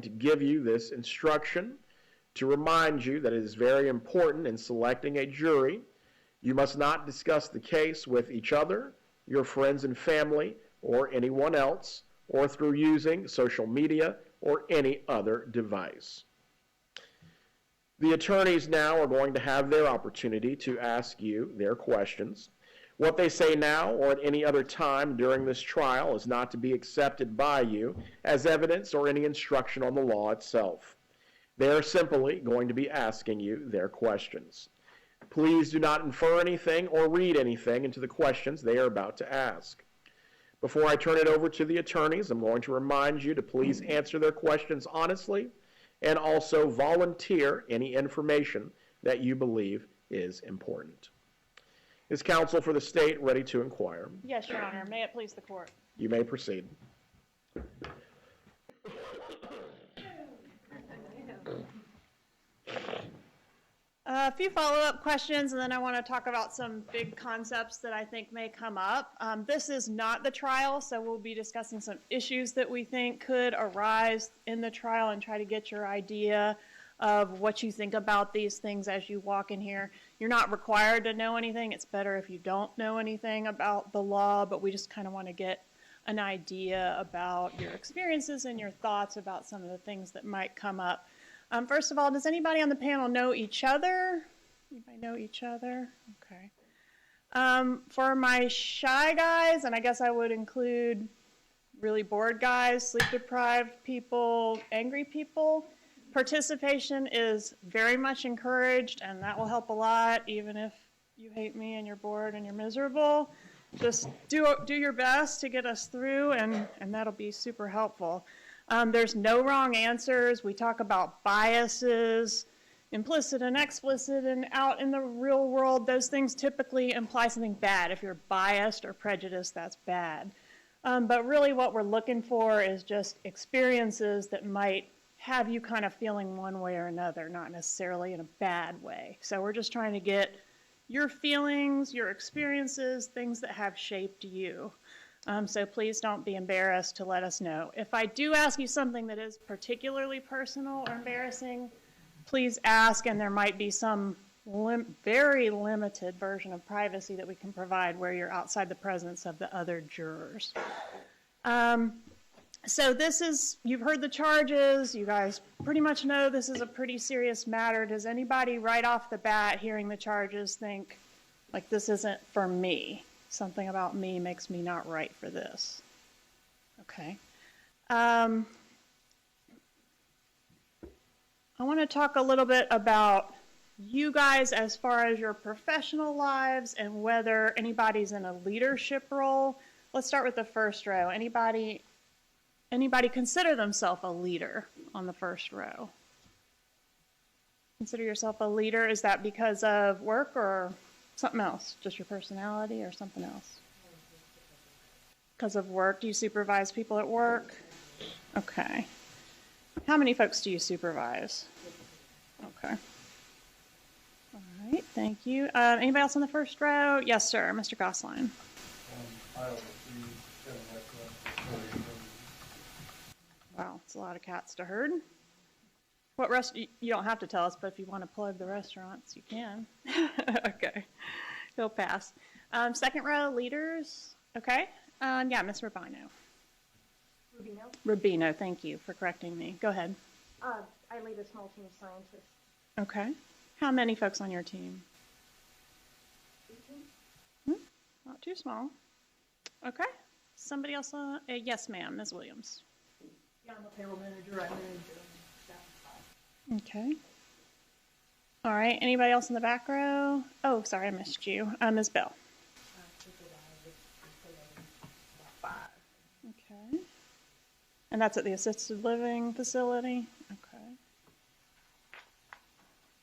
to give you this instruction to remind you that it is very important in selecting a jury. You must not discuss the case with each other, your friends and family, or anyone else, or through using social media or any other device. The attorneys now are going to have their opportunity to ask you their questions. What they say now or at any other time during this trial is not to be accepted by you as evidence or any instruction on the law itself. They are simply going to be asking you their questions. Please do not infer anything or read anything into the questions they are about to ask. Before I turn it over to the attorneys, I'm going to remind you to please answer their questions honestly and also volunteer any information that you believe is important. Is counsel for the state ready to inquire? Yes, Your Honor. May it please the court. You may proceed. A few follow-up questions, and then I want to talk about some big concepts that I think may come up. This is not the trial, so we'll be discussing some issues that we think could arise in the trial and try to get your idea of what you think about these things as you walk in here. You're not required to know anything. It's better if you don't know anything about the law, but we just kind of want to get an idea about your experiences and your thoughts about some of the things that might come up. First of all, does anybody on the panel know each other? Anybody know each other? Okay. For my shy guys, and I guess I would include really bored guys, sleep-deprived people, angry people, participation is very much encouraged, and that will help a lot, even if you hate me and you're bored and you're miserable. Just do your best to get us through, and that'll be super helpful. There's no wrong answers. We talk about biases, implicit and explicit, and out in the real world, those things typically imply something bad. If you're biased or prejudiced, that's bad. But really what we're looking for is just experiences that might have you kind of feeling one way or another, not necessarily in a bad way. So we're just trying to get your feelings, your experiences, things that have shaped you. So please don't be embarrassed to let us know. If I do ask you something that is particularly personal or embarrassing, please ask, and there might be some very limited version of privacy that we can provide where you're outside the presence of the other jurors. So this is, you've heard the charges, you guys pretty much know this is a pretty serious matter. Does anybody right off the bat hearing the charges think, like, this isn't for me? Something about me makes me not right for this. Okay. I want to talk a little bit about you guys as far as your professional lives and whether anybody's in a leadership role. Let's start with the first row. Anybody consider themselves a leader on the first row? Consider yourself a leader. Is that because of work or something else? Just your personality or something else? Because of work. Do you supervise people at work? Okay. How many folks do you supervise? Okay. All right, thank you. Anybody else on the first row? Yes, sir. Mr. Gosline. Wow, it's a lot of cats to herd. What you don't have to tell us, but if you want to plug the restaurants, you can. Okay, he'll pass. Second row, leaders. Okay, yeah, Ms. Rubino. Rubino, thank you for correcting me. Go ahead. I lead a small team of scientists. Okay. How many folks on your team? 18. Not too small. Okay. Somebody else? Yes, ma'am, Ms. Williams. Yeah, I'm a payroll manager. I manage staff. Okay. All right. Anybody else in the back row? Oh, sorry, I missed you. Ms. Bell. Okay. And that's at the assisted living facility? Okay.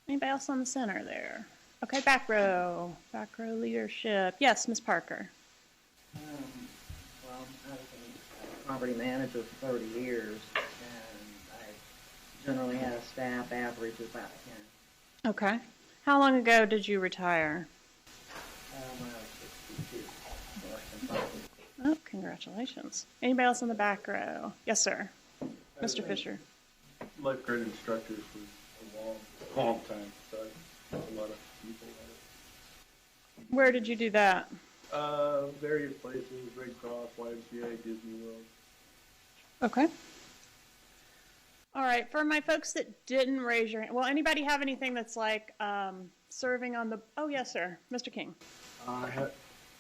Anybody else on the center there? Okay, back row leadership. Yes, Ms. Parker. Well, I was a property manager for 30 years, and I generally have a staff average of about 10. Okay. How long ago did you retire? When I was 62. Oh, congratulations. Anybody else in the back row? Yes, sir. Mr. Fisher. lifeguard instructors for a long time. So a lot of people at it. Where did you do that? Various places, Red Cross, YMCA, Disney World. Okay. All right, for my folks that didn't raise your hand, well, anybody have anything that's like serving on the, oh yes, sir, Mr. King. I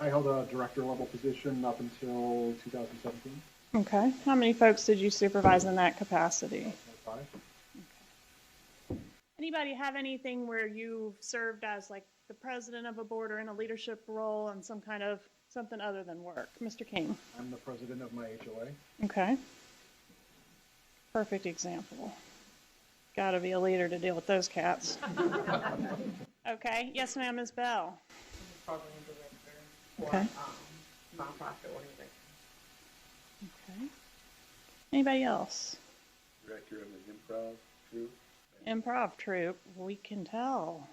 held a director level position up until 2017. Okay, how many folks did you supervise in that capacity? 5. Okay. Anybody have anything where you served as like the president of a board or in a leadership role and some kind of something other than work? Mr. King. I'm the president of my HOA. Okay. Perfect example. Got to be a leader to deal with those cats. Okay. Yes, ma'am, Ms. Bell. Program director for Okay. nonprofit organization. Okay. Anybody else? Director of an improv troupe. Improv troupe. We can tell.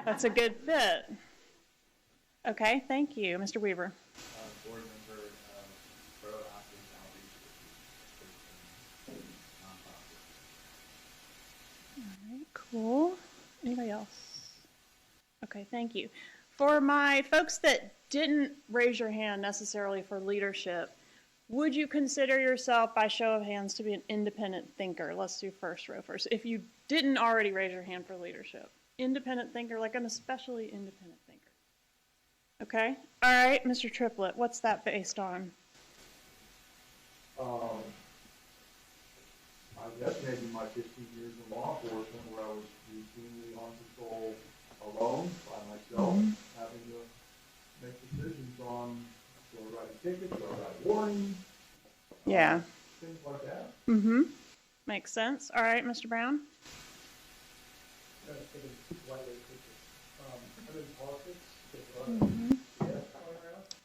That's a good fit. Okay. Thank you, Mr. Weaver. Board member of Borough Office Outreach Nonprofit. All right, cool. Anybody else? Okay, thank you. For my folks that didn't raise your hand necessarily for leadership, would you consider yourself, by show of hands, to be an independent thinker? Let's do first row first. If you didn't already raise your hand for leadership. Independent thinker, like an especially independent thinker. Okay. All right, Mr. Triplett, what's that based on? I guess maybe my 15 years in law enforcement where I was routinely on patrol alone by myself, having to make decisions on do I write a ticket, do I write a warning, Yeah. things like that. Mm-hmm. Makes sense. All right, Mr. Brown?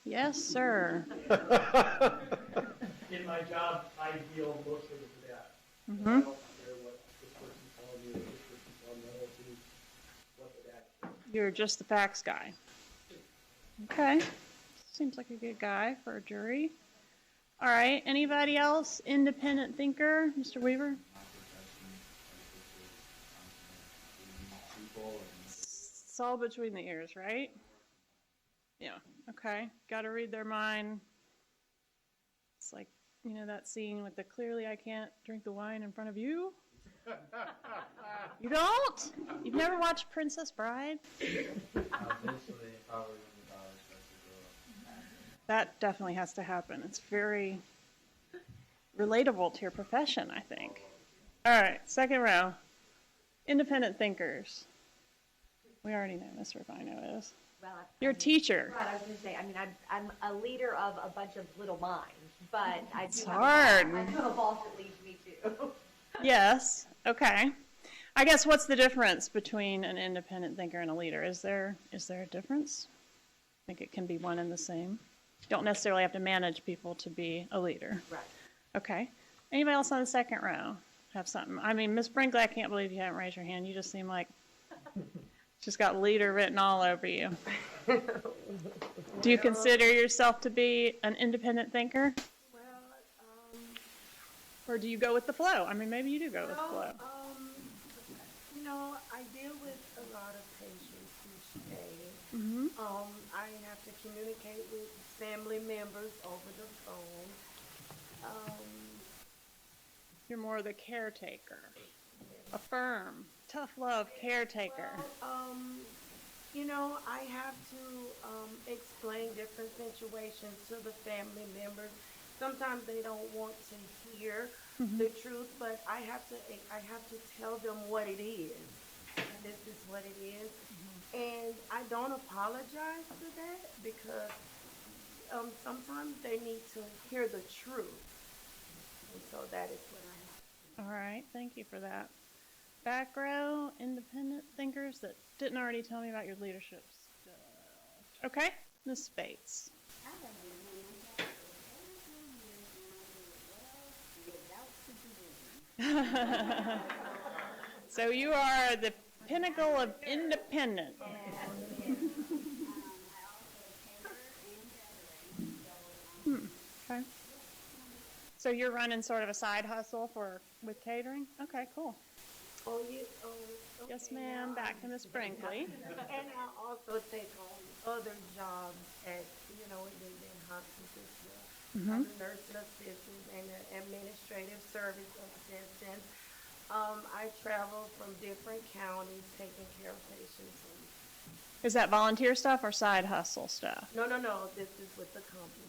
Yes, sir. In my job, I deal mostly with that. Mm-hmm. I don't care what this person's telling me, or this person's telling me, I don't see what the data is. You're just the facts guy. Okay. Seems like a good guy for a jury. All right. Anybody else? Independent thinker? Mr. Weaver? It's all between the ears, right? Yeah. Okay. Got to read their mind. It's like, you know, that scene with the clearly I can't drink the wine in front of you. You don't? You've never watched Princess Bride? That definitely has to happen. It's very relatable to your profession, I think. All right, second row. Independent thinkers. We already know Ms. Rufino is. Well, You're a teacher. Right, I was going to say, I mean, I'm a leader of a bunch of little minds, but I It's do hard. I do have a boss that leads me too. Yes. Okay. I guess what's the difference between an independent thinker and a leader? Is there a difference? I think it can be one and the same. You don't necessarily have to manage people to be a leader. Right. Okay. Anybody else on the second row have something? I mean, Ms. Brinkley, I can't believe you haven't raised your hand. You just seem like just got leader written all over you. Do you consider yourself to be an independent thinker? Well, Or do you go with the flow? I mean, maybe you do go with the flow. you know, I deal with a lot of patients each day. Mm-hmm. I have to communicate with family members over the phone. You're more the caretaker. A firm, tough love caretaker. You know, I have to explain different situations to the family members. Sometimes they don't want to hear the truth, but I have to tell them what it is. This is what it is. And I don't apologize for that because sometimes they need to hear the truth. And so that is what I have. All right, thank you for that. Back row, independent thinkers that didn't already tell me about your leadership stuff. Okay, Ms. Spates. So you are the pinnacle of independent. Okay. So you're running sort of a side hustle with catering? Okay, cool. Oh, you, oh, okay. Yes, ma'am. Back to Ms. Brinkley. And I also take on other jobs at, in hospices as well. I'm a nursing assistant and an administrative service assistant. I travel from different counties taking care of patients. Is that volunteer stuff or side hustle stuff? No, this is with the company.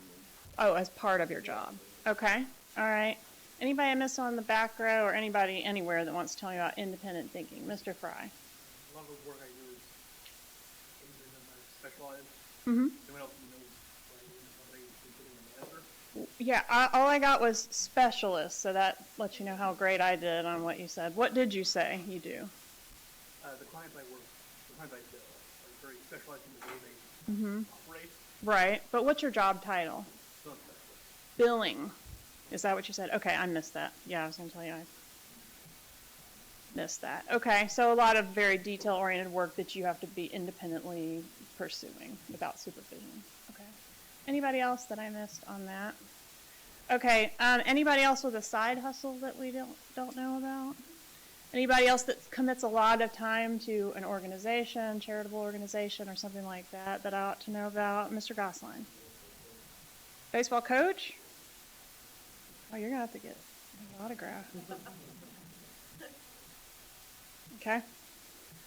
Oh, as part of your job. Okay. All right. Anybody I missed on the back row or anybody anywhere that wants to tell me about independent thinking? Mr. Fry. A lot of the work I do is specialized. Mm-hmm. Anyone else knows what I do? Somebody including a manager? Yeah, all I got was specialist, so that lets you know how great I did on what you said. What did you say you do? The clients I bill are very specialized in the way they operate. Right, but what's your job title? Some specialists. Billing. Is that what you said? Okay, I missed that. Yeah, I was going to tell you I missed that. Okay, so a lot of very detail-oriented work that you have to be independently pursuing without supervision. Okay. Anybody else that I missed on that? Okay, anybody else with a side hustle that we don't know about? Anybody else that commits a lot of time to an organization, charitable organization, or something like that that I ought to know about? Mr. Gosline. Baseball coach? Oh, you're going to have to get an autograph. Okay.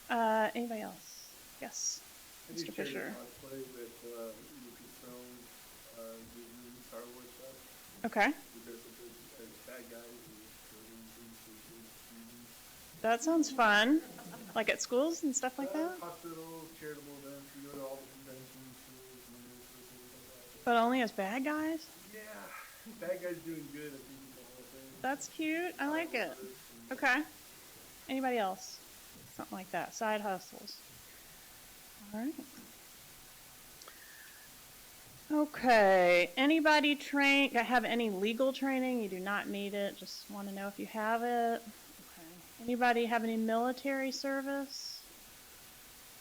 Anybody else? Yes. Mr. Fisher. I play with Lucasfilm, Disney, Star Wars stuff. Okay. Because it's bad guys and That sounds fun. Like at schools and stuff like that? Hospitals, charitable events, you go to all the conventions, schools, and things like that. But only as bad guys? Yeah, bad guys doing good, I think is the whole thing. That's cute. I like it. Okay. Anybody else? Something like that. Side hustles. All right. Okay. Anybody have any legal training? You do not need it. Just want to know if you have it. Okay. Anybody have any military service?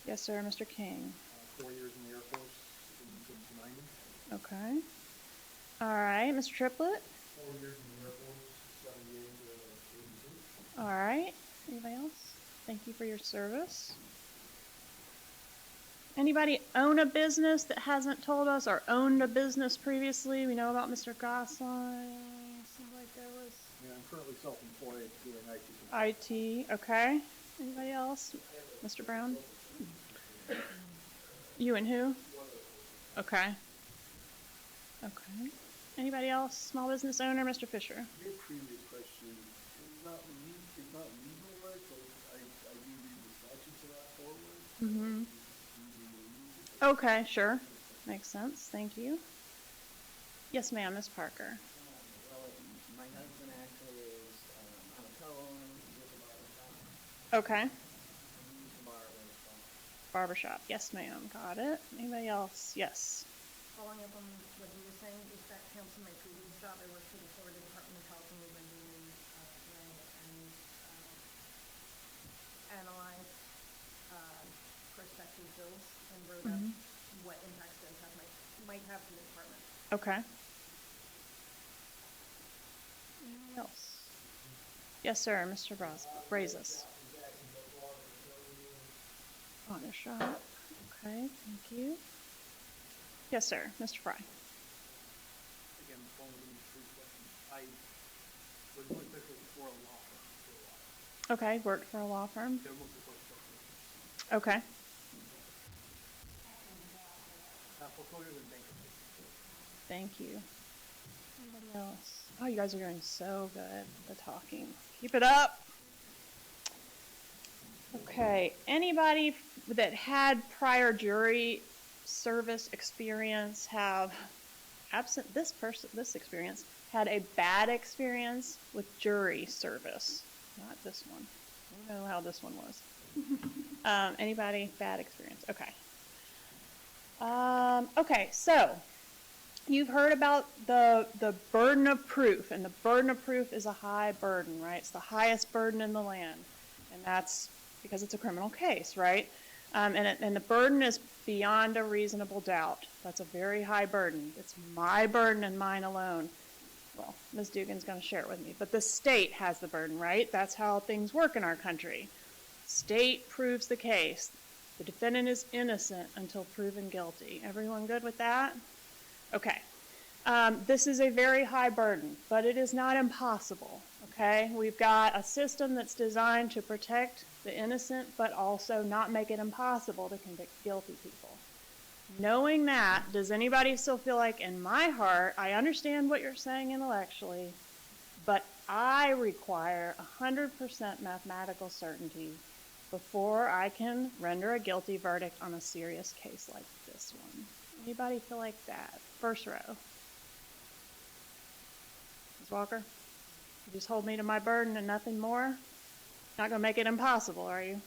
Yes, sir. Mr. King. 4 years in the Air Force, in 1990. Okay. All right. Mr. Triplett. 4 years in the Air Force, 78 to 82. All right. Anybody else? Thank you for your service. Anybody own a business that hasn't told us or owned a business previously? We know about Mr. Gosline. Seems like there was. Yeah, I'm currently self-employed doing IT. IT. Okay. Anybody else? Mr. Brown? You and who? Okay. Okay. Anybody else? Small business owner, Mr. Fisher? Your previous question is not legal work, but I do read the statutes of that forward. Mm-hmm. Okay, sure. Makes sense. Thank you. Yes, ma'am, Ms. Parker. Well, my husband actually is on a co-owner with a barbershop. Okay. He used the barbershop. Barbershop. Yes, ma'am. Got it. Anybody else? Yes. Following up on what you were saying, is that counts in my previous job? I worked for the Florida Department of Health, and we've been doing and analyze prospective bills and wrote up what impacts those might have to the department. Okay. Anybody else? Yes, sir. Mr. Brazos. Auto shop. Okay. Thank you. Yes, sir. Mr. Fry. Again, following these three questions, I was really special for a law firm for a while. Okay. Worked for a law firm. They're mostly for Okay. foreclosures and bankruptcy. Thank you. Anybody else? Oh, you guys are doing so good at the talking. Keep it up. Okay. Anybody that had prior jury service experience have, absent this experience, had a bad experience with jury service? Not this one. I don't know how this one was. Anybody? Bad experience. Okay. Okay, so you've heard about the burden of proof, and the burden of proof is a high burden, right? It's the highest burden in the land, and that's because it's a criminal case, right? And the burden is beyond a reasonable doubt. That's a very high burden. It's my burden and mine alone. well, Ms. Dugan's going to share it with me, but the state has the burden, right? That's how things work in our country. State proves the case. The defendant is innocent until proven guilty. Everyone good with that? Okay. This is a very high burden, but it is not impossible, okay? We've got a system that's designed to protect the innocent, but also not make it impossible to convict guilty people. Knowing that, does anybody still feel like, in my heart, I understand what you're saying intellectually, but I require 100% mathematical certainty before I can render a guilty verdict on a serious case like this one? Anybody feel like that? First row. Ms. Walker, you just hold me to my burden and nothing more? Not going to make it impossible, are you?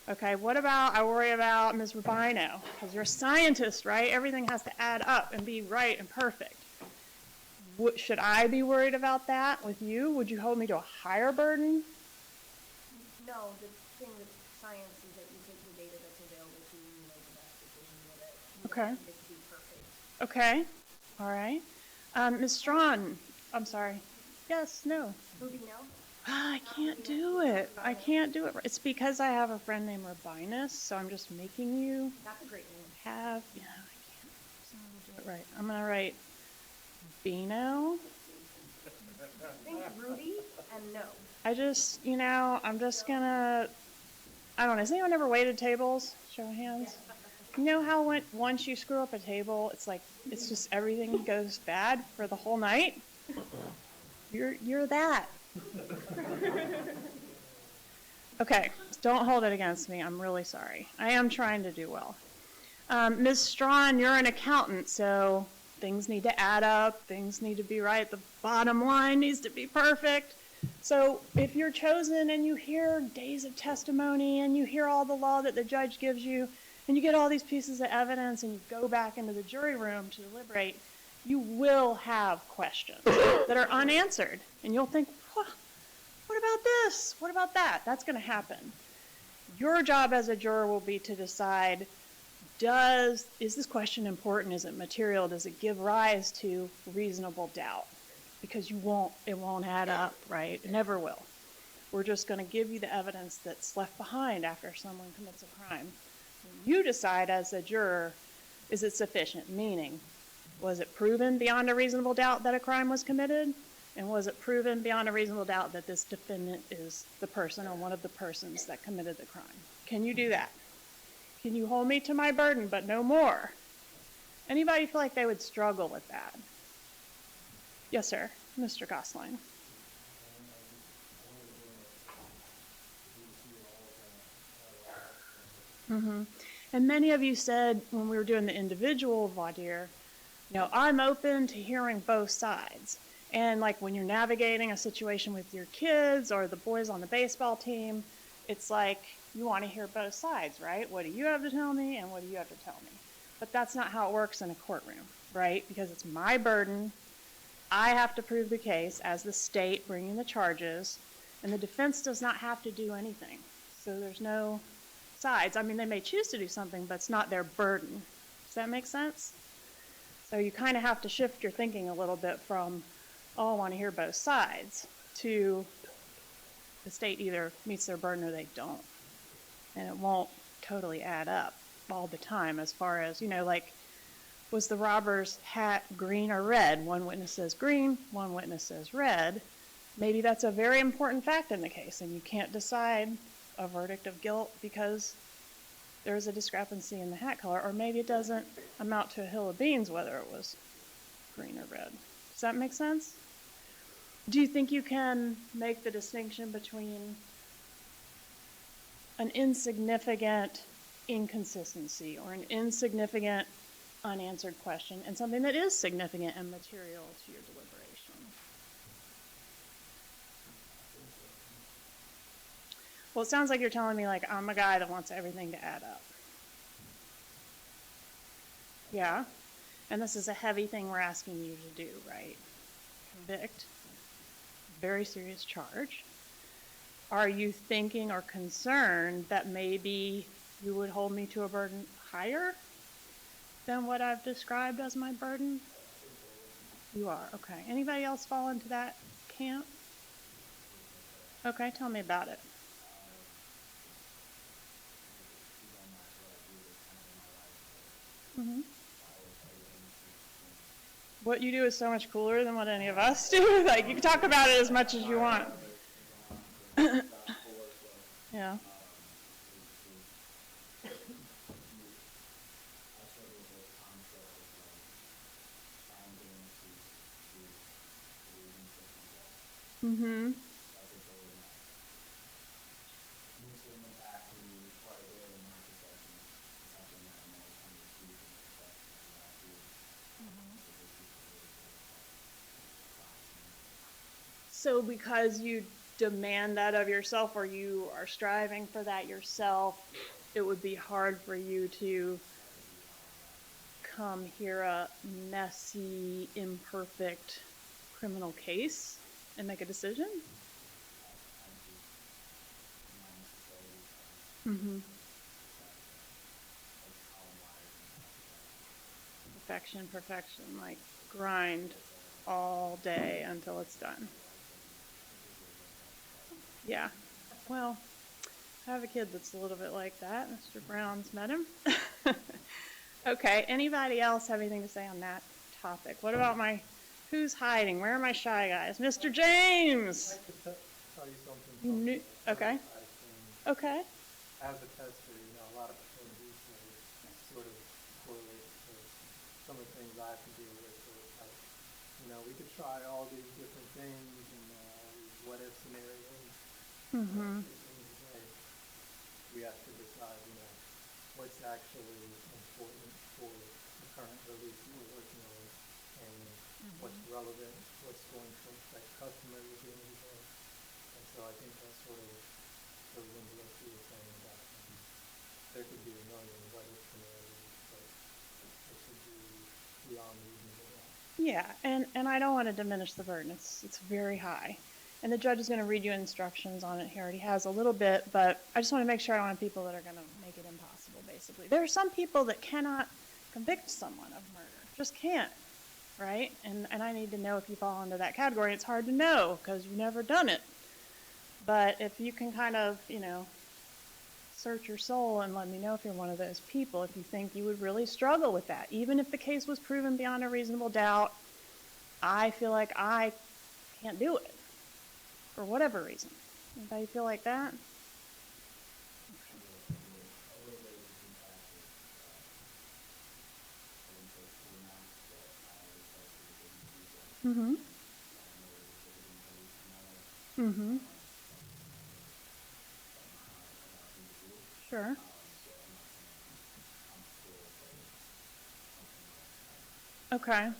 Okay, what about, I worry about Ms. Rubino, because you're a scientist, right? Everything has to add up and be right and perfect. Should I be worried about that with you? Would you hold me to a higher burden? No, the thing with science is that you take the data that's available to you and make the best decision with it. You Okay. don't need it to be perfect. Okay, all right. Ms. Strawn, I'm sorry. Yes, no. Ruby, no? I can't do it. I can't do it. It's because I have a friend named Rabinus, so I'm just making you That's a great name. have, yeah, I can't, so I'm gonna do it right. I'm gonna write Bino. Think Rudy and no. I just, I'm just gonna, I don't know, has anyone ever waited tables? Show of hands. You know how once you screw up a table, it's just everything goes bad for the whole night? You're that. Okay, don't hold it against me. I'm really sorry. I am trying to do well. Ms. Strawn, you're an accountant, so things need to add up. Things need to be right. The bottom line needs to be perfect. So if you're chosen and you hear days of testimony and you hear all the law that the judge gives you and you get all these pieces of evidence and you go back into the jury room to deliberate, you will have questions that are unanswered. And you'll think, what about this? What about that? That's going to happen. Your job as a juror will be to decide, is this question important? Is it material? Does it give rise to reasonable doubt? Because it won't add up, right? It never will. We're just going to give you the evidence that's left behind after someone commits a crime. You decide as a juror, is it sufficient? Meaning, was it proven beyond a reasonable doubt that a crime was committed? And was it proven beyond a reasonable doubt that this defendant is the person or one of the persons that committed the crime? Can you do that? Can you hold me to my burden, but no more? Anybody feel like they would struggle with that? Yes, sir. Mr. Gosling. Mm-hmm. And many of you said when we were doing the individual voir dire, I'm open to hearing both sides. And like when you're navigating a situation with your kids or the boys on the baseball team, it's like you want to hear both sides, right? What do you have to tell me and what do you have to tell me? But that's not how it works in a courtroom, right? Because it's my burden. I have to prove the case as the state bringing the charges, and the defense does not have to do anything. So there's no sides. I mean, they may choose to do something, but it's not their burden. Does that make sense? So you kind of have to shift your thinking a little bit from, I want to hear both sides, to the state either meets their burden or they don't. And it won't totally add up all the time as far as, was the robber's hat green or red? One witness says green, one witness says red. Maybe that's a very important fact in the case, and you can't decide a verdict of guilt because there's a discrepancy in the hat color, or maybe it doesn't amount to a hill of beans whether it was green or red. Does that make sense? Do you think you can make the distinction between an insignificant inconsistency or an insignificant unanswered question and something that is significant and material to your deliberation? Well, it sounds like you're telling me I'm a guy that wants everything to add up. Yeah, and this is a heavy thing we're asking you to do, right? Convict. Very serious charge. Are you thinking or concerned that maybe you would hold me to a burden higher than what I've described as my burden? You are, okay. Anybody else fall into that camp? Okay, tell me about it. Mm-hmm. What you do is so much cooler than what any of us do. Like, you can talk about it as much as you want. Yeah. Mm-hmm. So because you demand that of yourself, or you are striving for that yourself, it would be hard for you to come hear a messy, imperfect criminal case and make a decision? Mm-hmm. Perfection, like grind all day until it's done. Yeah, well, I have a kid that's a little bit like that. Mr. Brown's met him. Okay, anybody else have anything to say on that topic? What about who's hiding? Where are my shy guys? Mr. James! I'd like to tell you something. Okay. Okay. As a tester, a lot of things sort of correlate to some of the things I have to deal with. So we could try all these different things and these what-if scenarios. Mm-hmm. We have to decide, what's actually important for the current release we're working on, and what's relevant, what's going to affect customers at the end of the day. And so I think that's sort of what you were saying about there could be a million what-if scenarios, but it should be beyond reasonable doubt. Yeah, and I don't want to diminish the burden. It's very high. And the judge is going to read you instructions on it. He already has a little bit, but I just want to make sure I don't have people that are going to make it impossible, basically. There are some people that cannot convict someone of murder. Just can't, right? And I need to know if you fall into that category. It's hard to know because you've never done it. But if you can kind of, search your soul and let me know if you're one of those people, if you think you would really struggle with that. Even if the case was proven beyond a reasonable doubt, I feel like I can't do it. For whatever reason. Anybody feel like that? Mm-hmm. Mm-hmm. Sure. Okay.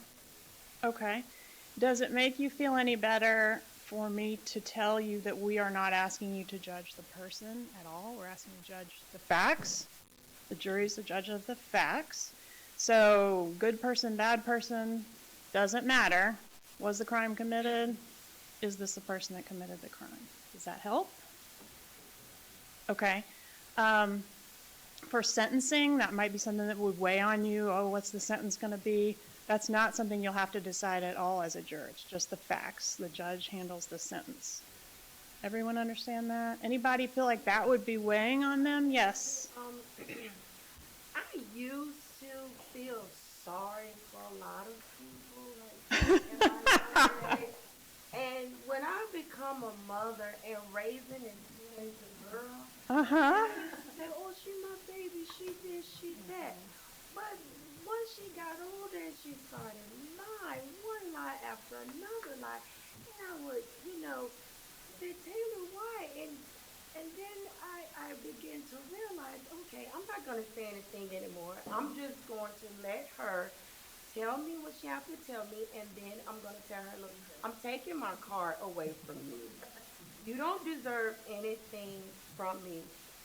Okay. Does it make you feel any better for me to tell you that we are not asking you to judge the person at all? We're asking you to judge the facts. The jury's the judge of the facts. So good person, bad person, doesn't matter. Was the crime committed? Is this the person that committed the crime? Does that help? Okay. For sentencing, that might be something that would weigh on you. Oh, what's the sentence going to be? That's not something you'll have to decide at all as a juror. It's just the facts. The judge handles the sentence. Everyone understand that? Anybody feel like that would be weighing on them? Yes. I used to feel sorry for a lot of people in my life. And when I become a mother and raising and doing the girl, I used to say, oh, she my baby, she this, she that. But once she got older and she started lying, one lie after another lie, and I would, say, Taylor, why? And then I began to realize, okay, I'm not going to say anything anymore. I'm just going to let her tell me what she has to tell me, and then I'm going to tell her, look, I'm taking my car away from you. You don't deserve anything from me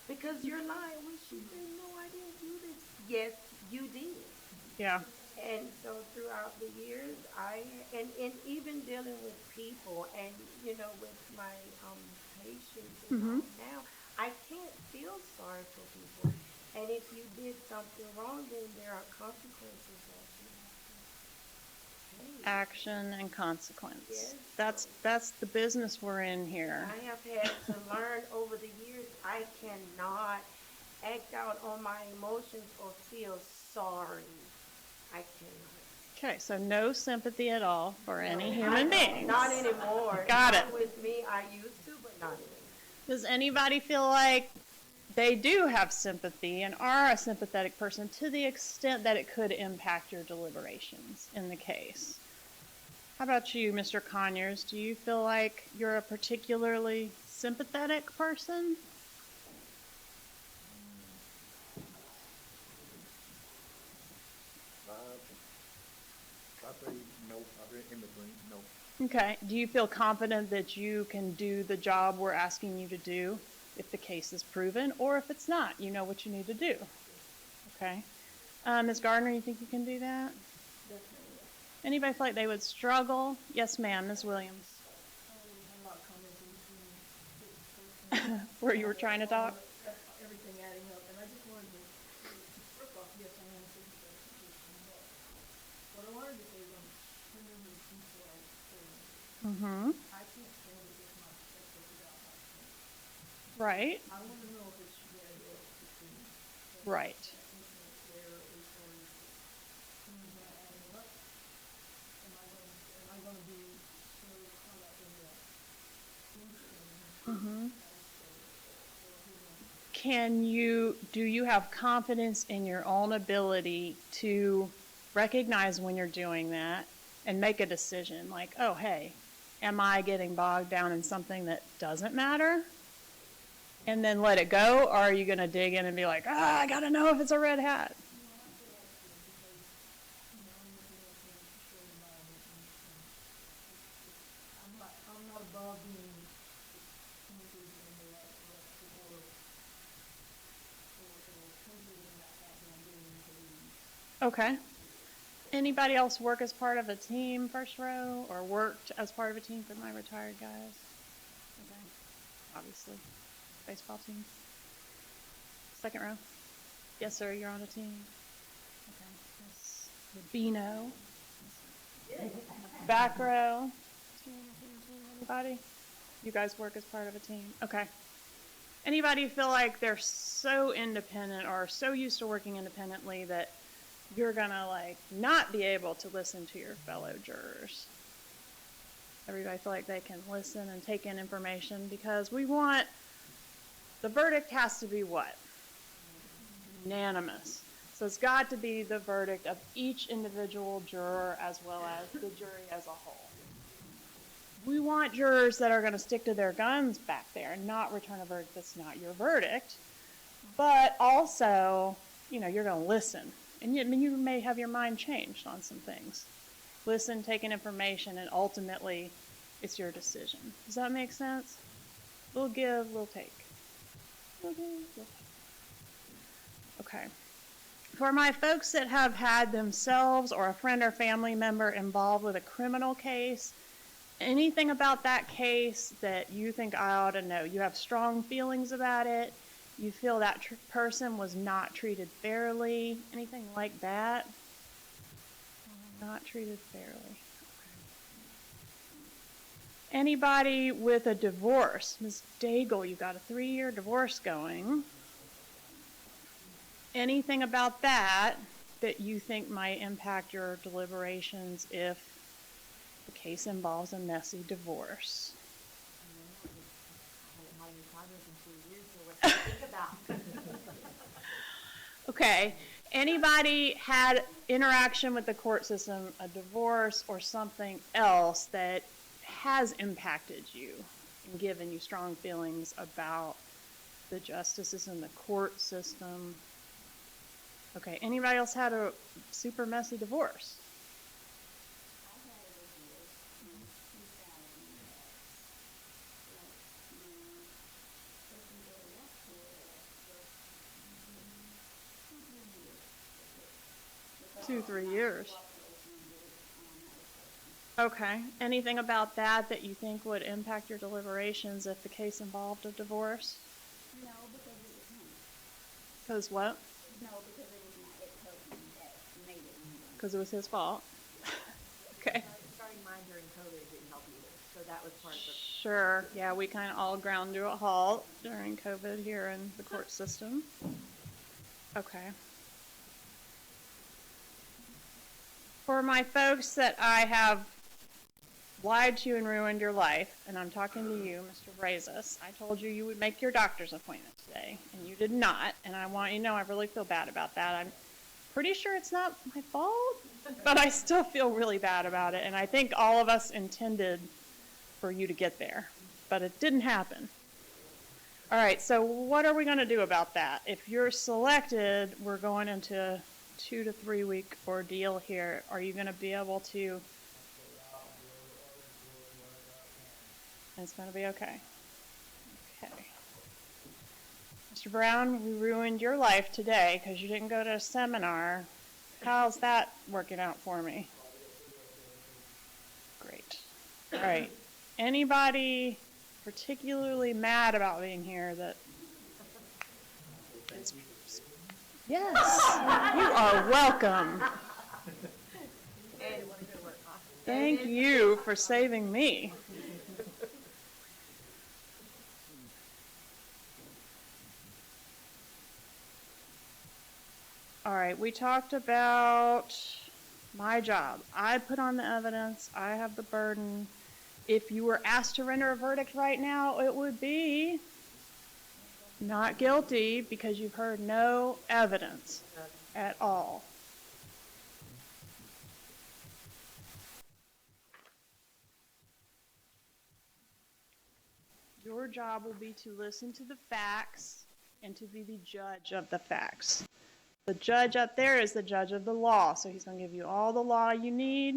because you're lying. When she said, no, I didn't do this. Yes, you did. Yeah. And so throughout the years, and even dealing with people and, with my patients now, I can't feel sorry for people. And if you did something wrong, then there are consequences that you have to action and consequence. Yes. That's the business we're in here. I have had to learn over the years, I cannot act out on my emotions or feel sorry. I cannot. Okay, so no sympathy at all for any human being. Not anymore. Got it. Not with me, I used to, but not anymore. Does anybody feel like they do have sympathy and are a sympathetic person to the extent that it could impact your deliberations in the case? How about you, Mr. Conyers? Do you feel like you're a particularly sympathetic person? I'd say no. I'd say in between, no. Okay. Do you feel confident that you can do the job we're asking you to do if the case is proven, or if it's not, you know what you need to do? Okay. Ms. Gardner, you think you can do that? Definitely. Anybody feel like they would struggle? Yes, ma'am. Ms. Williams. I'm not commenting between Where you were trying to talk? everything adding up, and I just wanted to, first off, yes, I am sympathetic, but what I wanted to say is I'm extremely peaceful and experienced. Mm-hmm. I can't stand to get my perspective without my opinion. Right. I want to know if it's red or if it's green. Right. There is things not adding up. Am I going to be so caught up in the Mm-hmm. Do you have confidence in your own ability to recognize when you're doing that and make a decision like, oh, hey, am I getting bogged down in something that doesn't matter? And then let it go? Or are you going to dig in and be like, I got to know if it's a red hat? I'm not above being Okay. Anybody else work as part of a team, first row, or worked as part of a team for my retired guys? Okay. Obviously. Baseball team. Second row. Yes, sir, you're on a team. Okay. Miss Rubino. Back row. Anybody? You guys work as part of a team? Okay. Anybody feel like they're so independent or so used to working independently that you're gonna like not be able to listen to your fellow jurors? Everybody feel like they can listen and take in information, because we want, the verdict has to be what? Unanimous. So it's got to be the verdict of each individual juror as well as the jury as a whole. We want jurors that are going to stick to their guns back there and not return a verdict that's not your verdict. But also, you know, you're going to listen. And you may have your mind changed on some things. Listen, take in information, and ultimately, it's your decision. Does that make sense? We'll give, we'll take. We'll give, we'll take. Okay. For my folks that have had themselves or a friend or family member involved with a criminal case, anything about that case that you think I ought to know, you have strong feelings about it, you feel that person was not treated fairly, anything like that? Not treated fairly. Okay. Anybody with a divorce? Ms. Daigle, you got a 3-year divorce going. Anything about that that you think might impact your deliberations if the case involves a messy divorce? Okay. Anybody had interaction with the court system, a divorce or something else that has impacted you and given you strong feelings about the justice system, the court system? Okay. Anybody else had a super messy divorce? Two, 3 years. Okay. Anything about that that you think would impact your deliberations if the case involved a divorce? No, because it was him. Because what? No, because it was my ex-husband that made it. Because it was his fault. Okay. Starting mine during COVID didn't help either, so that was part of the. Sure. Yeah, we kind of all ground to a halt during COVID here in the court system. Okay. For my folks that I have lied to and ruined your life, and I'm talking to you, Mr. Brazos, I told you you would make your doctor's appointment today, and you did not, and I want you to know I really feel bad about that. I'm pretty sure it's not my fault, but I still feel really bad about it, and I think all of us intended for you to get there, but it didn't happen. All right, so what are we going to do about that? If you're selected, we're going into a 2 to 3 week ordeal here. Are you going to be able to? It's going to be okay. Okay. Mr. Brown, we ruined your life today because you didn't go to a seminar. How's that working out for me? Great. All right. Anybody particularly mad about being here that... Yes, you are welcome. Thank you for saving me. All right, we talked about my job. I put on the evidence. I have the burden. If you were asked to render a verdict right now, it would be not guilty because you've heard no evidence at all. Your job will be to listen to the facts and to be the judge of the facts. The judge up there is the judge of the law, so he's going to give you all the law you need.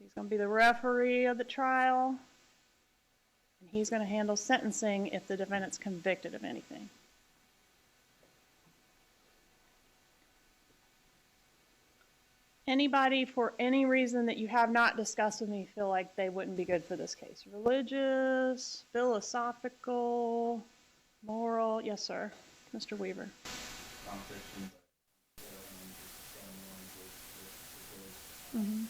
He's going to be the referee of the trial, and he's going to handle sentencing if the defendant's convicted of anything. Anybody, for any reason that you have not discussed with me, feel like they wouldn't be good for this case? Religious, philosophical, moral? Yes, sir. Mr. Weaver. Mm-hmm.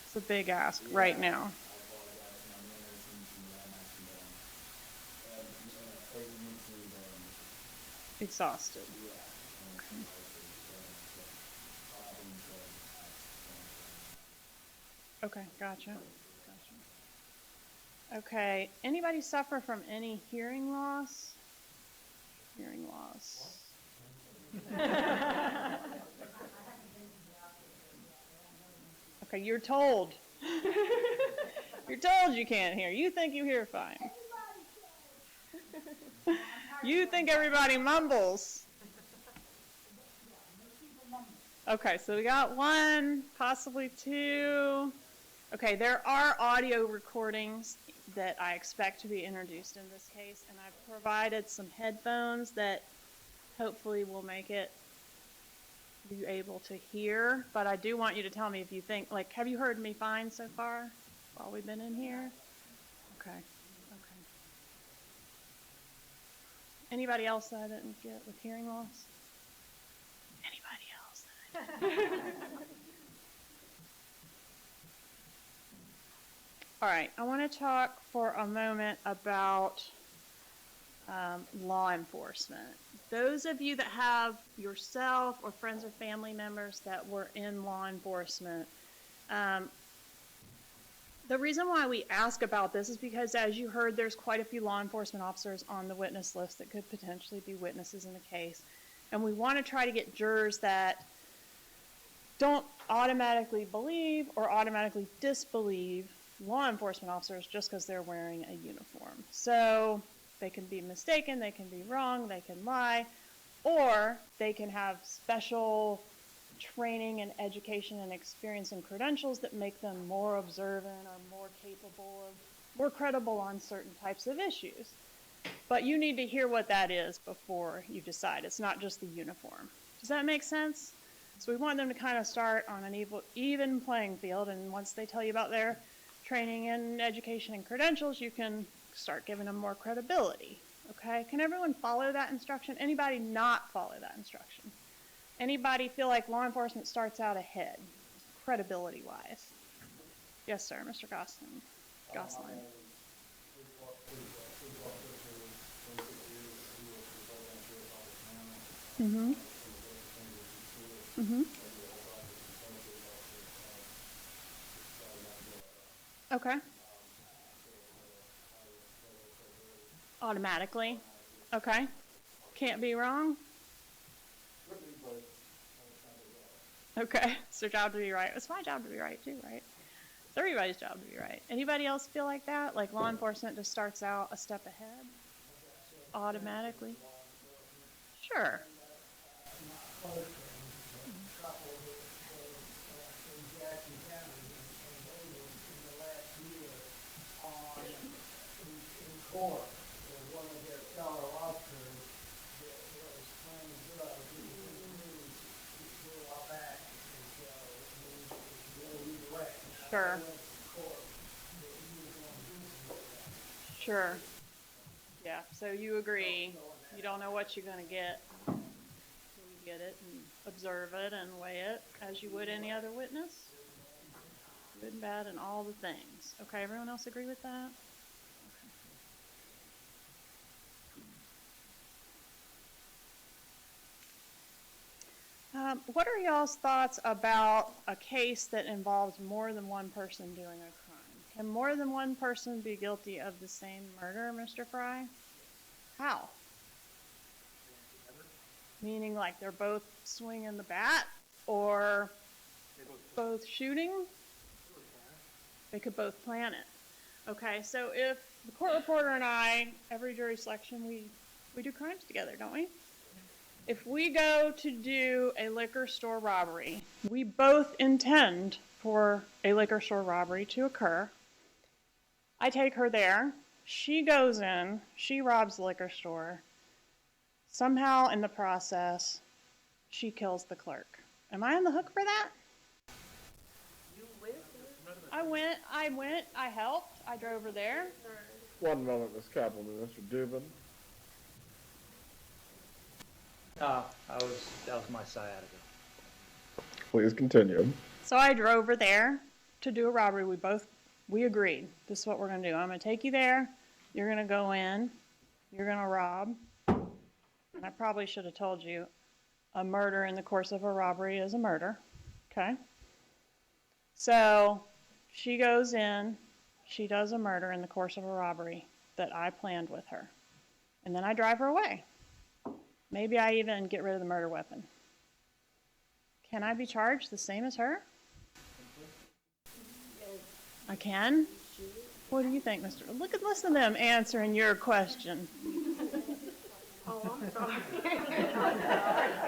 It's a big ask right now. Exhausted. Okay, gotcha. Okay, anybody suffer from any hearing loss? Hearing loss. Okay, you're told. You're told you can't hear. You think you hear fine. You think everybody mumbles. Okay, so we got 1, possibly 2. Okay, there are audio recordings that I expect to be introduced in this case, and I've provided some headphones that hopefully will make it you able to hear, but I do want you to tell me if you think, like, have you heard me fine so far while we've been in here? Okay. Anybody else that I didn't get with hearing loss? Anybody else that I didn't? All right, I want to talk for a moment about law enforcement. Those of you that have yourself or friends or family members that were in law enforcement, the reason why we ask about this is because, as you heard, there's quite a few law enforcement officers on the witness list that could potentially be witnesses in the case. And we want to try to get jurors that don't automatically believe or automatically disbelieve law enforcement officers just because they're wearing a uniform. So they can be mistaken, they can be wrong, they can lie, or they can have special training and education and experience and credentials that make them more observant or more capable of, more credible on certain types of issues. But you need to hear what that is before you decide. It's not just the uniform. Does that make sense? So we want them to kind of start on an even playing field, and once they tell you about their training and education and credentials, you can start giving them more credibility. Okay, can everyone follow that instruction? Anybody not follow that instruction? Anybody feel like law enforcement starts out ahead, credibility-wise? Yes, sir, Mr. Gosselin. Mm-hmm. Mm-hmm. Okay. Automatically. Okay. Can't be wrong. Okay. It's their job to be right. It's my job to be right too, right? It's everybody's job to be right. Anybody else feel like that? Like law enforcement just starts out a step ahead? Automatically? Sure. Sure. Sure. Yeah, so you agree. You don't know what you're going to get. So you get it and observe it and weigh it as you would any other witness. Good and bad and all the things. Okay, everyone else agree with that? What are y'all's thoughts about a case that involves more than one person doing a crime? Can more than one person be guilty of the same murder, Mr. Fry? How? Meaning like they're both swinging the bat or both shooting? They could both plan it. Okay, so if the court reporter and I, every jury selection, we do crimes together, don't we? If we go to do a liquor store robbery, we both intend for a liquor store robbery to occur. I take her there. She goes in. She robs the liquor store. Somehow in the process, she kills the clerk. Am I on the hook for that? You with I went, I helped, I drove her there. One moment, Ms. Cappleman. Mr. Dubin. That was my sciatica. Please continue. So I drove her there to do a robbery. We agreed. This is what we're going to do. I'm going to take you there. You're going to go in. You're going to rob. And I probably should have told you a murder in the course of a robbery is a murder. Okay? So she goes in. She does a murder in the course of a robbery that I planned with her. And then I drive her away. Maybe I even get rid of the murder weapon. Can I be charged the same as her? I can? What do you think, Mr.? Listen to them answering your question. Oh, I'm sorry.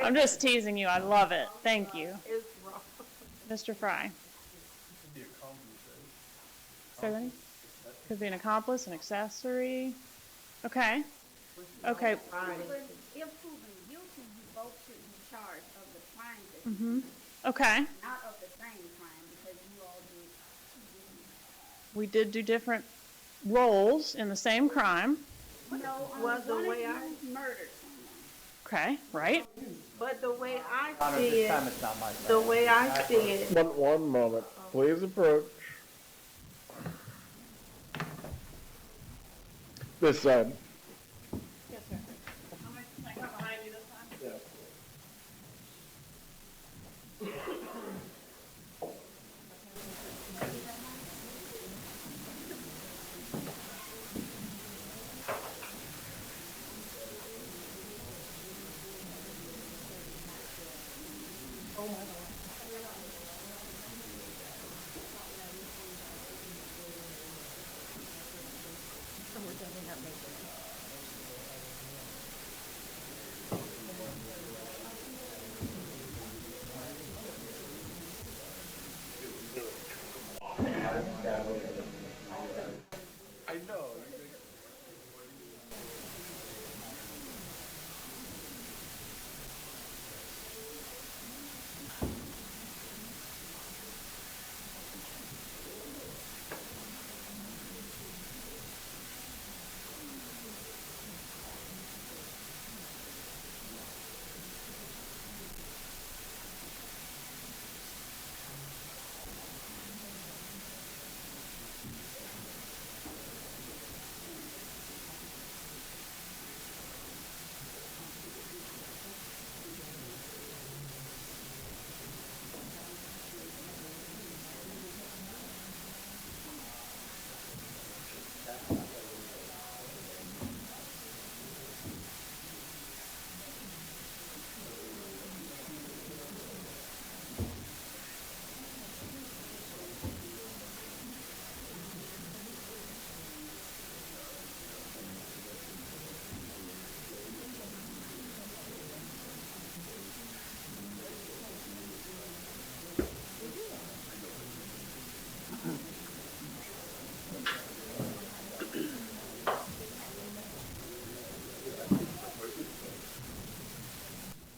I'm just teasing you. I love it. Thank you. It's wrong. Mr. Fry. Could be a accomplice, Say that? Could be an accomplice, an accessory. Okay. Okay. If proven guilty, you both should be charged of the crime that you Okay. not of the same crime, because you all did two different. We did do different roles in the same crime. No, Well, the one way of I- you murdered someone. Okay, right? But the way I Honor, see this it, time it's not my side. the way I see it, One moment. Please approach. This side. Yes, sir. Can I come behind you this time? Yes.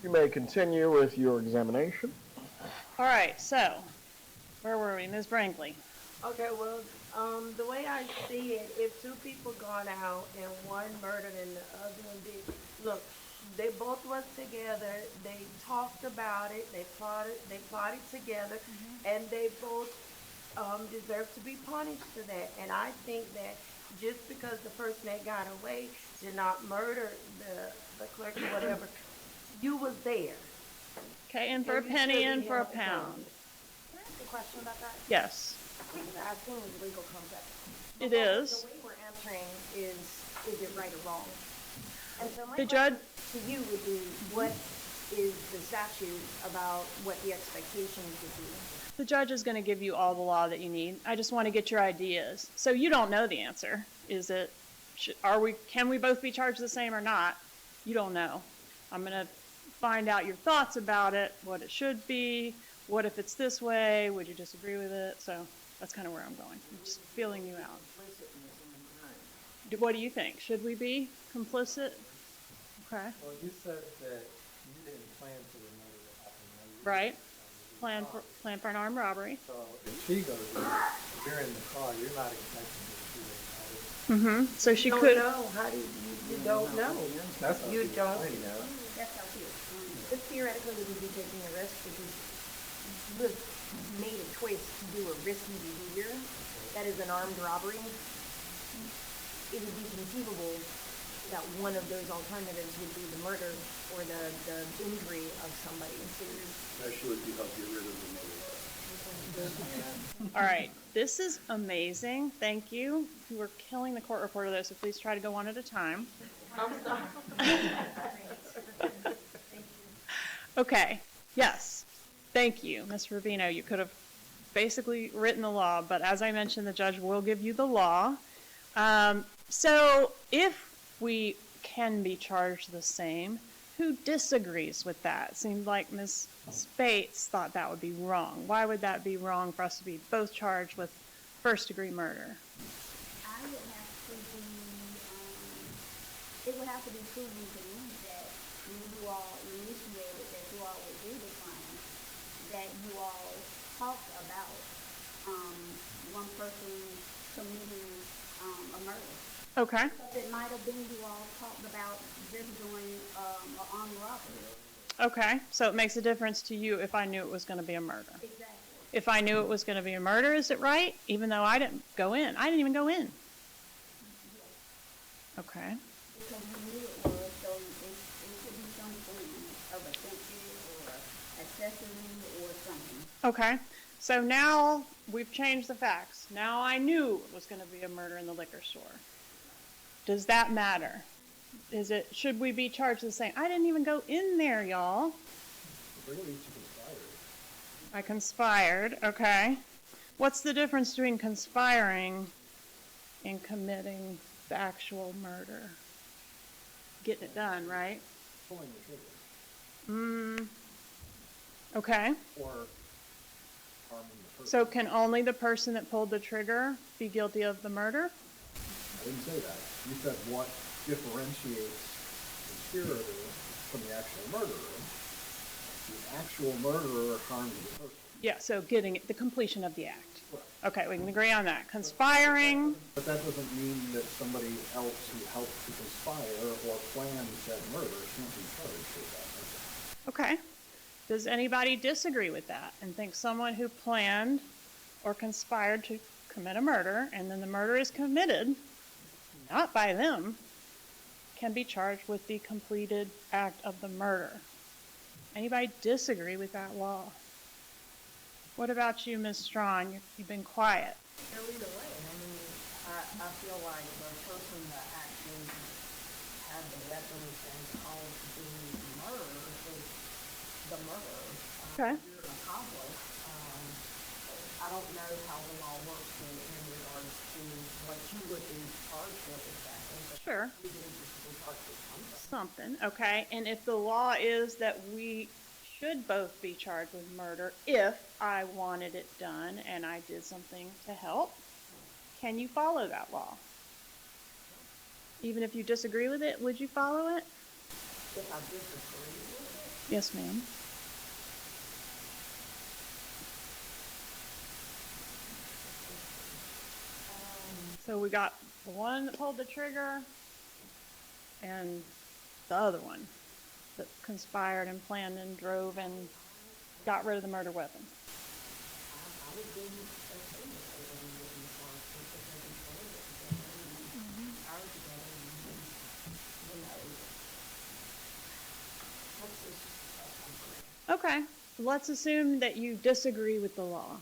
You may continue with your examination. All right, so where were we, Ms. Brinkley? Okay, well, the way I see it, if two people gone out and one murdered and the other one did, look, they both was together, they talked about it, they plotted together, and they both deserve to be punished for that. And I think that just because the person that got away did not murder the clerk or whatever, you was there. Okay, in for a penny, in for a pound. Can I ask a question about that? Yes, What you're asking is a legal concept. it is. The way we're answering is it right or wrong? And so my The judge, question to you would be, what is the statute about what the expectations would be? the judge is going to give you all the law that you need. I just want to get your ideas. So you don't know the answer. Is it, can we both be charged the same or not? You don't know. I'm going to find out your thoughts about it, what it should be, what if it's this way, would you disagree with it? So that's kind of where I'm going. I'm just feeling you out. What do you think? Should we be complicit? Okay. Well, you said that you didn't plan for the murder to happen. Right. Plan for an armed robbery. So if she goes in, if you're in the car, you're not expecting her to do it. So she You could. don't know. How do you don't know? That's You don't explain know. That's how she is. But theoretically, we would be taking a risk because you have made a choice to do a risky behavior that is an armed robbery. It would be conceivable that one of those alternatives would be the murder or the injury of somebody. So Especially if you help get rid of the murderer. All right. This is amazing. Thank you. You were killing the court reporter though, so please try to go one at a time. I'm sorry. Okay. Yes. Thank you, Ms. Rubino. You could have basically written the law, but as I mentioned, the judge will give you the law. So if we can be charged the same, who disagrees with that? Seems like Ms. Spates thought that would be wrong. Why would that be wrong for us to be both charged with first-degree murder? I would have to be, it would have to be proven to me that you all initiated, that you all would do the crime, that you all talked about one person committing a murder. Okay. It might have been you all talked about them doing an armed robbery. Okay. So it makes a difference to you if I knew it was going to be a murder. Exactly. If I knew it was going to be a murder, is it right? Even though I didn't go in. I didn't even go in. Okay. Because you knew it was, so it could be something of offensive or accessory or something. Okay. So now we've changed the facts. Now I knew it was going to be a murder in the liquor store. Does that matter? Should we be charged the same? I didn't even go in there, y'all. I conspired. Okay. What's the difference between conspiring and committing the actual murder? Getting it done, right? Pulling the trigger. Okay. Or harming the person. So can only the person that pulled the trigger be guilty of the murder? I didn't say that. You said what differentiates the conspirator from the actual murderer. The actual murderer harmed the person. Yeah, so getting it, the completion of the act. Right. Okay, we can agree on that. Conspiring. But that doesn't mean that somebody else who helped to conspire or plan said murder can't be charged with that. Okay. Does anybody disagree with that and think someone who planned or conspired to commit a murder and then the murder is committed, not by them, can be charged with the completed act of the murder? Anybody disagree with that law? What about you, Ms. Strawn? You've been quiet. So either way, I mean, I feel like the person that actually had the weapons and caused the murder is the murderer. Okay. You're an accomplice. I don't know how the law works in regards to what you would be charged with exactly. But Sure. you would just be charged with Something, something. okay. And if the law is that we should both be charged with murder if I wanted it done and I did something to help, can you follow that law? Even if you disagree with it, would you follow it? If I disagree with it, Yes, ma'am. So we got the one that pulled the trigger and the other one that conspired and planned and drove and got rid of the murder weapon. Okay, let's assume that you disagree with the law.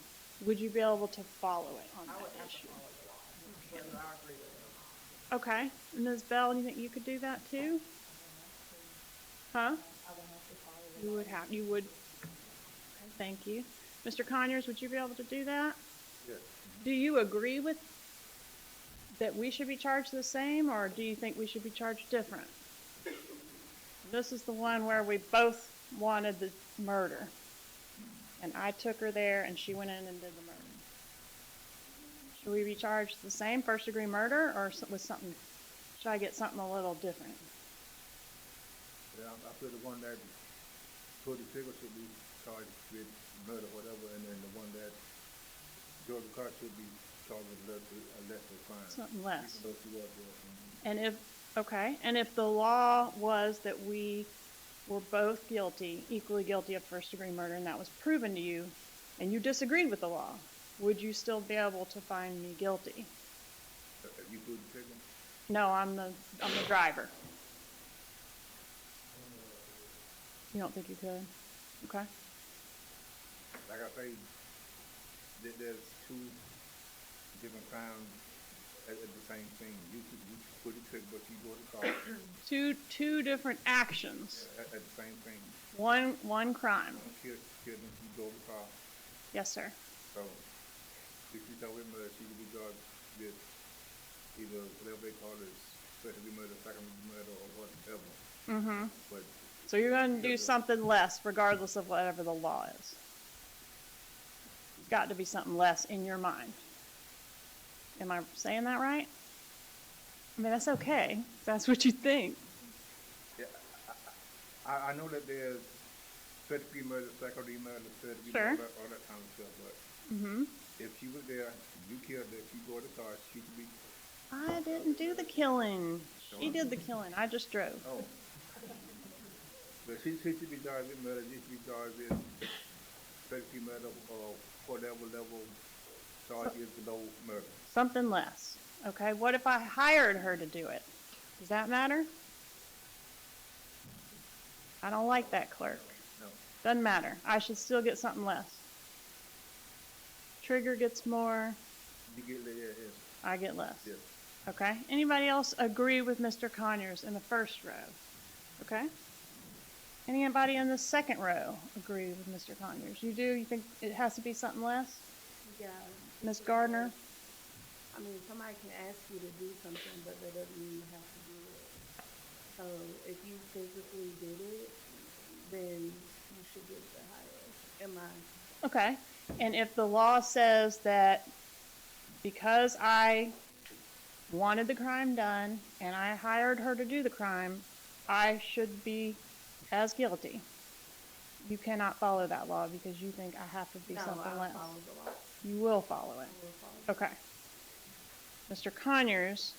Would you be able to follow it on that issue? Okay, Ms. Bell, do you think you could do that too? Huh? You would have, you would. Okay, thank you. Mr. Conyers, would you be able to do that? Yes. Do you agree with that we should be charged the same, or do you think we should be charged different? This is the one where we both wanted the murder. And I took her there and she went in and did the murder. Should we be charged the same, first degree murder, or with something, should I get something a little different? Yeah, I feel the one that pulled the trigger should be charged with murder, whatever, and then the one that drove the car should be charged with a lesser crime. Something less. Even though she was there. And if, okay, and if the law was that we were both guilty, equally guilty of first degree murder, and that was proven to you, and you disagreed with the law, would you still be able to find me guilty? If you pulled the trigger? No, I'm the driver. You don't think you could? Okay. Like I say, there's two different crimes at the same thing. You pull the trigger, but you go to the car. Two different actions. At the same thing. One crime. Kill them, you go to the car. Yes, sir. So, if you tell him that she would be charged with either whatever they call it, first degree murder, second degree murder, or whatever. Mm-hmm. But so you're going to do something less, regardless of whatever the law is. It's got to be something less in your mind. Am I saying that right? I mean, that's okay. If that's what you think. Yeah, I know that there's first degree murder, second degree murder, third degree Sure. murder, all that kind of stuff. But Mm-hmm. if she was there, you killed her, she go to the car, she could be. I didn't do the killing. She did the killing. I just drove. Oh. But she should be charged with murder, she should be charged with first degree murder, or whatever level charge is below murder. Something less. Okay, what if I hired her to do it? Does that matter? I don't like that, clerk. No. Doesn't matter. I should still get something less. Trigger gets more. You get yes. I get less. Yes. Okay. Anybody else agree with Mr. Conyers in the first row? Okay. Anybody in the second row agree with Mr. Conyers? You do? You think it has to be something less? Yeah. Ms. Gardner? I mean, somebody can ask you to do something, but that doesn't mean you have to do it. So if you physically did it, then you should get the highest. Am I? Okay. And if the law says that because I wanted the crime done and I hired her to do the crime, I should be as guilty, you cannot follow that law because you think I have to be something less. Follow the law. You will follow it. I will follow. Okay. Mr. Conyers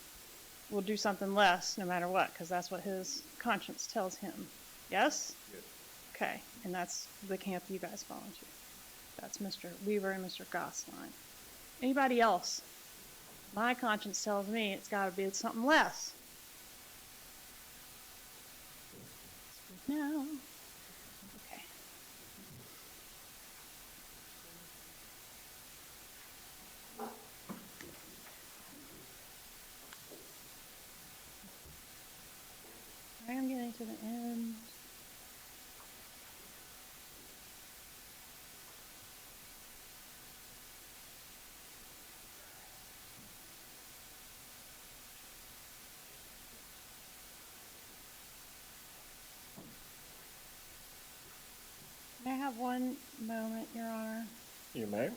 will do something less no matter what, because that's what his conscience tells him. Yes? Yes. Okay. And that's the camp you guys fall into. That's Mr. Weaver and Mr. Gosline. Anybody else? My conscience tells me it's got to be something less. No. Okay. I am getting to the end. May I have one moment, Your Honor? You may.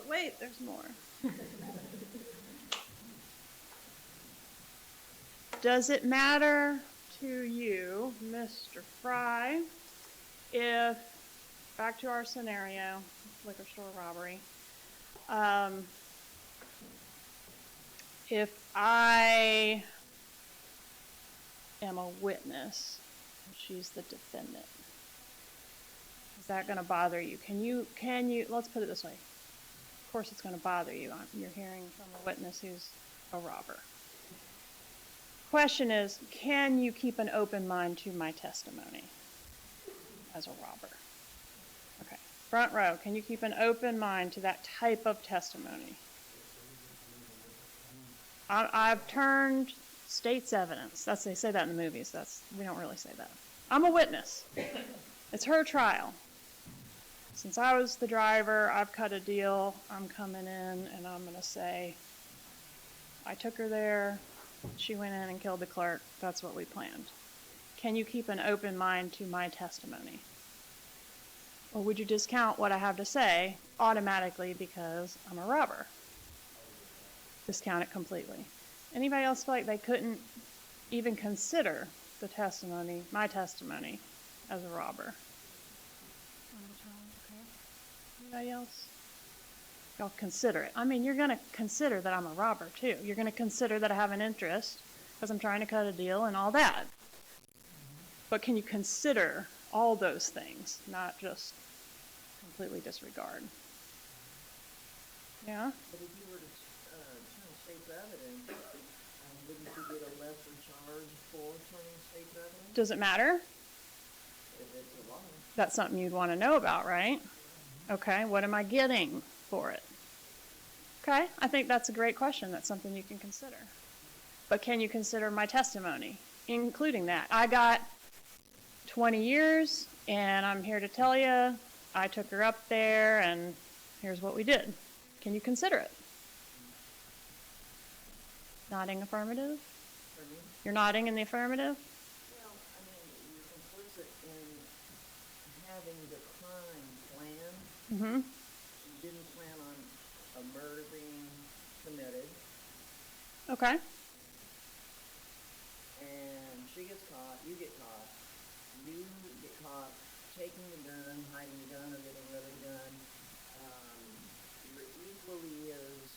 but wait, there's more. Does it matter to you, Mr. Fry, if, back to our scenario, liquor store robbery, if I am a witness, and she's the defendant, is that going to bother you? Can you, let's put it this way. Of course it's going to bother you. You're hearing from a witness who's a robber. Question is, can you keep an open mind to my testimony as a robber? Okay. Front row, can you keep an open mind to that type of testimony? I've turned state's evidence. They say that in the movies. We don't really say that. I'm a witness. It's her trial. Since I was the driver, I've cut a deal. I'm coming in and I'm going to say, I took her there. She went in and killed the clerk. That's what we planned. Can you keep an open mind to my testimony? Or would you discount what I have to say automatically because I'm a robber? Discount it completely. Anybody else feel like they couldn't even consider the testimony, my testimony, as a robber? Anybody else? Y'all consider it. I mean, you're going to consider that I'm a robber too. You're going to consider that I have an interest because I'm trying to cut a deal and all that. But can you consider all those things, not just completely disregard? Yeah? But if you were to turn state's evidence, wouldn't you get a lesser charge for turning state's evidence? Does it matter? If it's a lie. That's something you'd want to know about, right? Okay, what am I getting for it? Okay, I think that's a great question. That's something you can consider. But can you consider my testimony, including that? I got 20 years, and I'm here to tell you I took her up there, and here's what we did. Can you consider it? Nodding affirmative? You're nodding in the affirmative? Well, I mean, you're complicit in having the crime planned. Mm-hmm. You didn't plan on a murder being committed. Okay. And she gets caught, you get caught. You get caught taking the gun, hiding the gun, or getting rid of the gun. You're equally as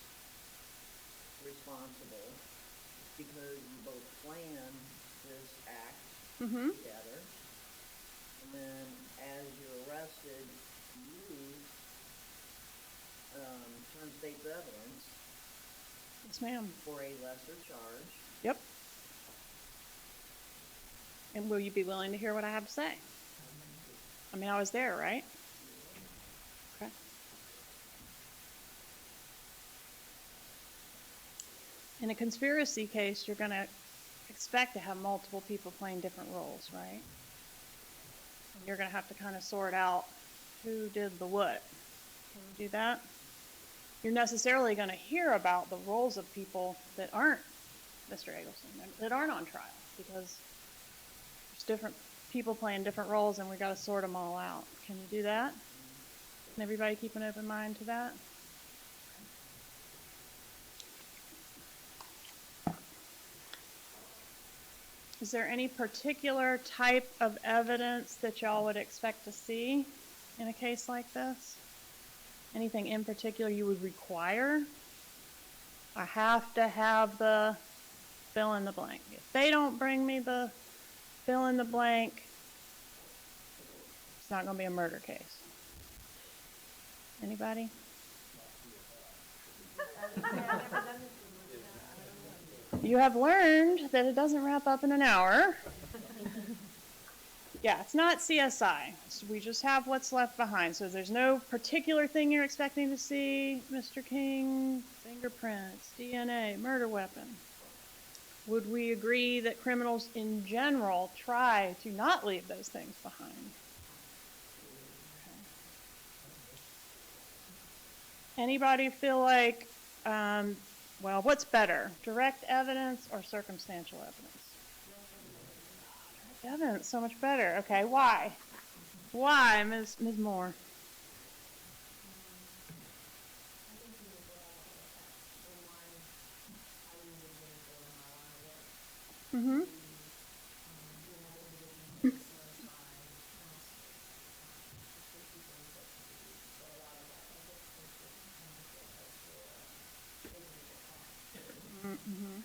responsible because you both plan this act together. And then as you're arrested, you turn state's evidence. Yes, ma'am. For a lesser charge. Yep. And will you be willing to hear what I have to say? I mean, I was there, right? Okay. In a conspiracy case, you're going to expect to have multiple people playing different roles, right? And you're going to have to kind of sort out who did the what. Can you do that? You're necessarily going to hear about the roles of people that aren't Mr. Adelson, that aren't on trial, because there's different people playing different roles and we've got to sort them all out. Can you do that? Can everybody keep an open mind to that? Is there any particular type of evidence that y'all would expect to see in a case like this? Anything in particular you would require? I have to have the fill in the blank. If they don't bring me the fill in the blank, it's not going to be a murder case. Anybody? You have learned that it doesn't wrap up in an hour. Yeah, it's not CSI. So we just have what's left behind. So there's no particular thing you're expecting to see, Mr. King, fingerprints, DNA, murder weapon. Would we agree that criminals in general try to not leave those things behind? Okay. Anybody feel like, well, what's better, direct evidence or circumstantial evidence? Direct evidence, so much better. Okay, why? Why, Ms. Moore? I Mm-hmm. Mm-hmm.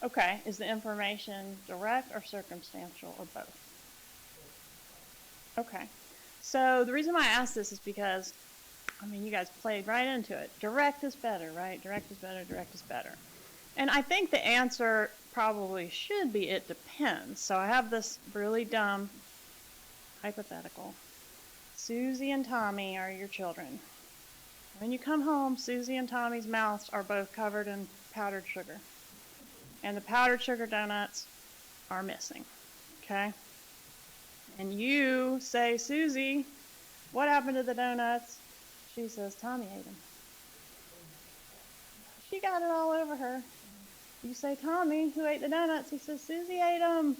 Okay, is the information direct or circumstantial or both? Okay, so the reason why I asked this is because, I mean, you guys played right into it. Direct is better, right? Direct is better, direct is better. And I think the answer probably should be it depends. So I have this really dumb hypothetical. Susie and Tommy are your children. When you come home, Susie and Tommy's mouths are both covered in powdered sugar. And the powdered sugar donuts are missing, okay? And you say, Susie, what happened to the donuts? She says, Tommy ate them. She got it all over her. You say, Tommy, who ate the donuts? He says, Susie ate them.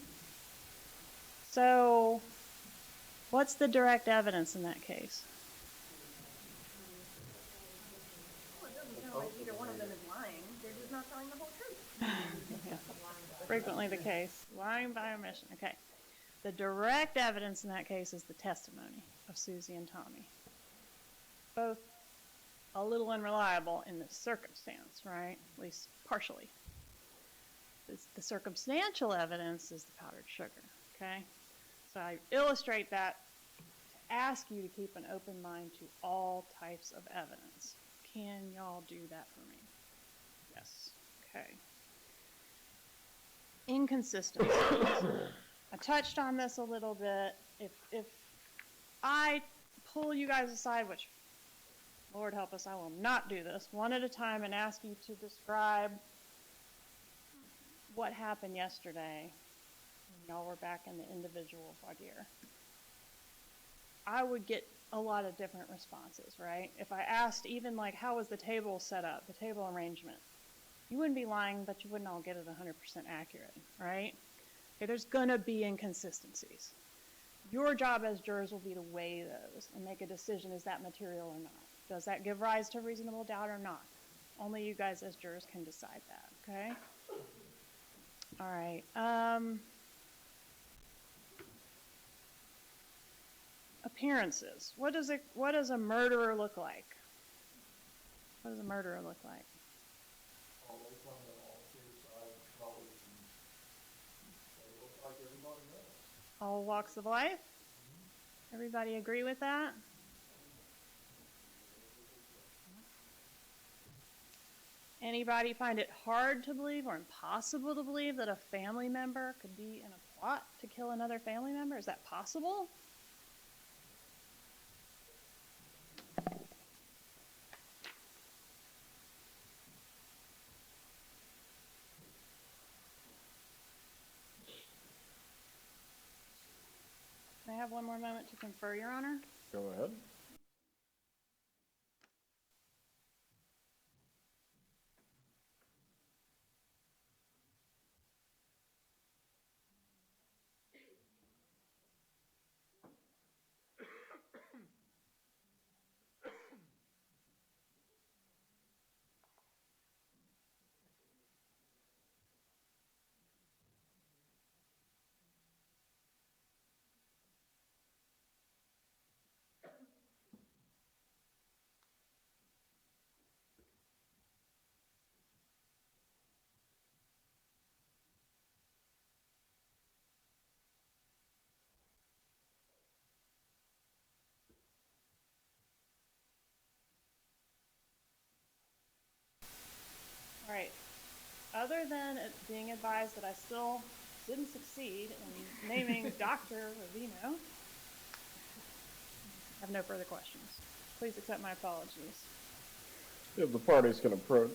So, what's the direct evidence in that case? Well, it doesn't sound like either one of them is lying. They're just not telling the whole truth. Yeah. Frequently the case. Lying by omission. Okay. The direct evidence in that case is the testimony of Susie and Tommy. Both a little unreliable in this circumstance, right? At least partially. The circumstantial evidence is the powdered sugar, okay? So I illustrate that to ask you to keep an open mind to all types of evidence. Can y'all do that for me? Yes. Okay. Inconsistencies. I touched on this a little bit. If I pull you guys aside, which, Lord help us, I will not do this, one at a time and ask you to describe what happened yesterday when y'all were back in the individual voir dire, I would get a lot of different responses, right? If I asked even like, how was the table set up, the table arrangement, you wouldn't be lying, but you wouldn't all get it 100% accurate, right? Okay, there's gonna be inconsistencies. Your job as jurors will be to weigh those and make a decision, is that material or not? Does that give rise to reasonable doubt or not? Only you guys as jurors can decide that, okay? All right. Appearances. What does a murderer look like? What does a murderer look like? Always on the all-clear side, colors, and they look like everybody else. All walks of life? Everybody agree with that? Anybody find it hard to believe or impossible to believe that a family member could be in a plot to kill another family member? Is that possible? Can I have one more moment to confer, Your Honor? Go ahead. All right. Other than it being advised that I still didn't succeed in naming Dr. Ravino, I have no further questions. Please accept my apologies. If the parties can approach.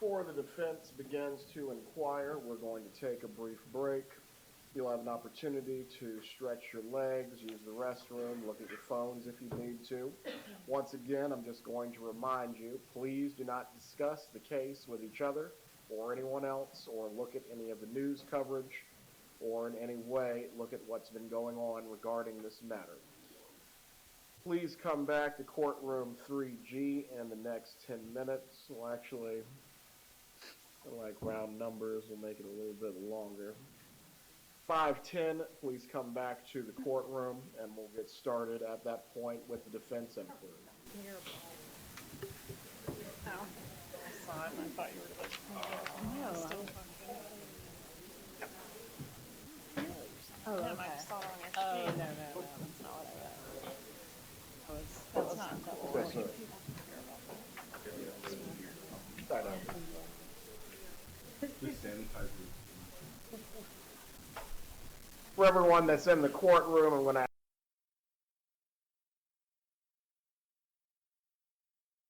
before the defense begins to inquire, we're going to take a brief break. You'll have an opportunity to stretch your legs, use the restroom, look at your phones if you need to. Once again, I'm just going to remind you, please do not discuss the case with each other or anyone else, or look at any of the news coverage, or in any way look at what's been going on regarding this matter. Please come back to courtroom 3G in the next 10 minutes. We'll actually, I like round numbers, we'll make it a little bit longer. 5:10, please come back to the courtroom, and we'll get started at that point with the defense inquiry. Oh, I saw it and I thought you were supposed to. Oh, Yeah, okay. I saw it on your Oh, screen. no, that's not what I read. That's not. Yes, sir. Start out. Just sanitizer. For everyone that's in the courtroom, I'm going to